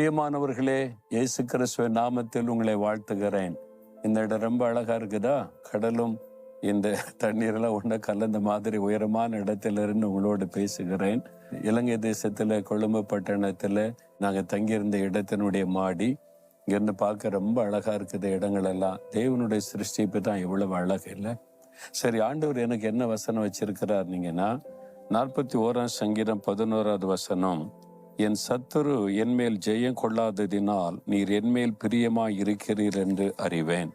பிரியமானவர்களே, இயேசு கிறிஸ்துவின் நாமத்தில் உங்களை வாழ்த்துகிறேன். இந்த இடம் ரொம்ப அழகா இருக்குதா? கடலும் இந்த தண்ணீரெல்லாம் ஒண்ணு கலந்த மாதிரி உயரமான இடத்திலிருந்து உங்களோடு பேசுகிறேன். இலங்கை தேசத்துல கொழும்பு பட்டணத்துல நாங்க தங்கியிருந்த இடத்தினுடைய மாடி இங்கிருந்து பார்க்க ரொம்ப அழகா இருக்குது. இடங்கள் எல்லாம் தேவனுடைய சிருஷ்டிப்பு தான் எவ்வளவு அழகு இல்லை? சரி, ஆண்டவர் எனக்கு என்ன வசனம் வச்சிருக்கிறார்? 41 சங்கீதம் 11வது வசனம், என் சத்துரு என்மேல் ஜெயம் கொள்ளாததினால் நீர் என்மேல் பிரியமாய் இருக்கிறீர் என்று அறிவேன்.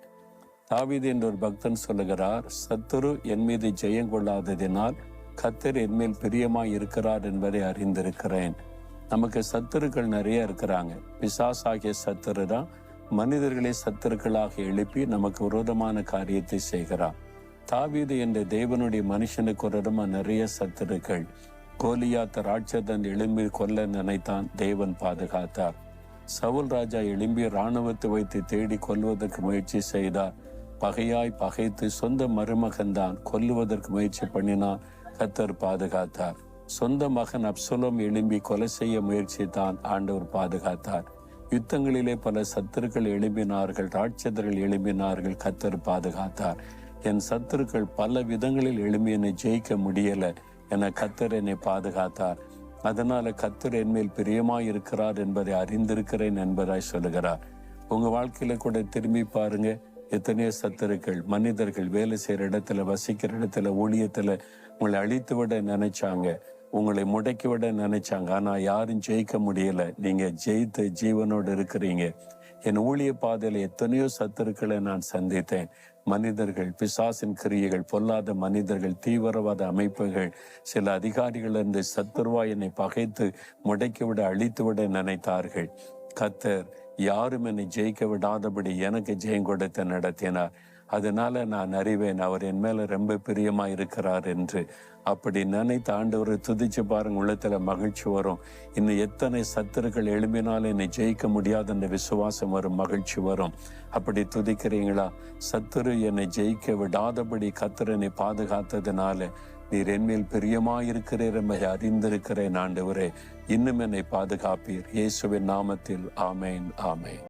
தாவீது என்ற ஒரு பக்தன் சொல்லுகிறார், சத்துரு என் மீது ஜெயம் கொள்ளாததினால் கர்த்தர் என்மேல் பிரியமாய் இருக்கிறார் என்பதை அறிந்திருக்கிறேன். நமக்கு சத்துருக்கள் நிறைய இருக்கிறாங்க. பிசாசாகிய சத்துரு தான் மனிதர்களை சத்துருக்களாக எழுப்பி நமக்கு விரோதமான காரியத்தை செய்கிறார். தாவீது என்ற தேவனுடைய மனுஷனுக்கு ஒரு நிறைய சத்துருக்கள். கோலியாத் ராட்சதன் எழும்பி கொல்ல நினைத்தான், தேவன் பாதுகாத்தார். சவுல் ராஜா எழும்பி இராணுவத்தை வைத்து தேடி கொல்வதற்கு முயற்சி செய்தார். பகையாய் பகைத்து சொந்த மருமகன்தான் கொல்லுவதற்கு முயற்சி பண்ணினான், கர்த்தர் பாதுகாத்தார். சொந்த மகன் அப்சலோம் எழும்பி கொலை செய்ய முயற்சித்தான், ஆண்டவர் பாதுகாத்தார். யுத்தங்களிலே பல சத்துருக்கள் எழும்பினார்கள், ராட்சதர்கள் எழும்பினார்கள், கர்த்தர் பாதுகாத்தார். என் சத்துருக்கள் பல விதங்களில் எழும்பி என்னை ஜெயிக்க முடியல என கர்த்தர் என்னை பாதுகாத்தார். அதனால கர்த்தர் என்மேல் பிரியமாய் இருக்கிறார் என்பதை அறிந்திருக்கிறேன் என்பதாய் சொல்லுகிறார். உங்க வாழ்க்கையில கூட திரும்பி பாருங்க. எத்தனையோ சத்துருக்கள், மனிதர்கள் வேலை செய்யற இடத்துல, வசிக்கிற இடத்துல, ஊழியத்துல உங்களை அழித்து விட நினைச்சாங்க, உங்களை முடக்கி விட நினைச்சாங்க. ஆனா யாரும் ஜெயிக்க முடியல. நீங்க ஜெயித்து ஜீவனோடு இருக்கிறீங்க. என் ஊழிய பாதையில எத்தனையோ சத்துருக்களை நான் சந்தித்தேன். மனிதர்கள், பிசாசின் கிரியைகள், பொல்லாத மனிதர்கள், தீவிரவாத அமைப்புகள், சில அதிகாரிகள் இருந்து சத்துருவாய் என்னை பகைத்து முடக்கிவிட அழித்துவிட நினைத்தார்கள். கர்த்தர் யாரும் என்னை ஜெயிக்க விடாதபடி எனக்கு ஜெயம் கொடுத்து நடத்தினார். அதனால நான் அறிவேன் அவர் என் மேல ரொம்ப பிரியமா இருக்கிறார் என்று. அப்படி நினைத்த ஆண்டவரை துதிச்சு பாருங்க, உள்ளத்துல மகிழ்ச்சி வரும். இன்னும் எத்தனை சத்துருக்கள் எழும்பினாலும் என்னை ஜெயிக்க முடியாத அந்த விசுவாசம் வரும், மகிழ்ச்சி வரும். அப்படி துதிக்கிறீங்களா? சத்துரு என்னை ஜெயிக்க விடாதபடி கர்த்தர் என்னை பாதுகாத்ததுனால நீர் என்மேல் பிரியமாயிருக்கிறீர் என்பதை அறிந்திருக்கிறேன். ஆண்டவரே, இன்னும் என்னை பாதுகாப்பீர். இயேசுவின் நாமத்தில் ஆமேன், ஆமேன்.